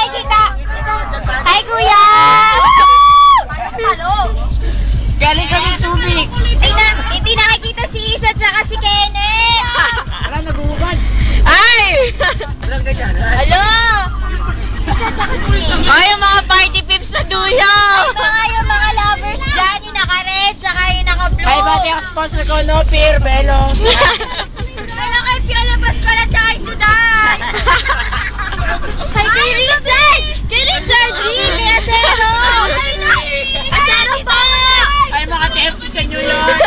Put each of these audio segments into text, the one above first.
nakikita. Hi, Kuya! Hello! Galing kami Subic. Hindi nakikita si Isa tsaka si Kenneth. Wala, nag-uubad. Ay! Walang ganyan. Hello! Isa tsaka si Kenneth. Ay, yung mga party pips sa duyo! Yung mga lovers dyan, yung naka-red tsaka yung naka-blue. Ay, bati ang sponsor ko, no fear, Belo. Wala kay Pialabas pala tsaka yung Sudan. Hi, kay Richard! Kay Richard G! Kay Acero! Acero po! Ay, mga TFC sa New York.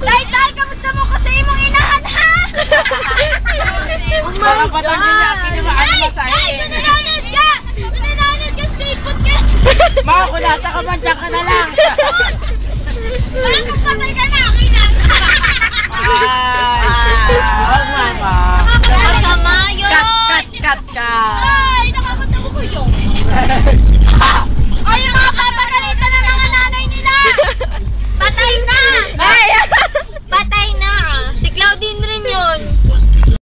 Tay, kamusta mo kasi imong inahan, ha? Mga patangin niya, kinamaan mo sa akin. Sunod ka! Sunod ka, skateboard ka! Mga kung nasa ka man, dyan ka na lang. Ay, magpatay ka na, kinang! Ay, huwag mama. Masama yun! Cut ka.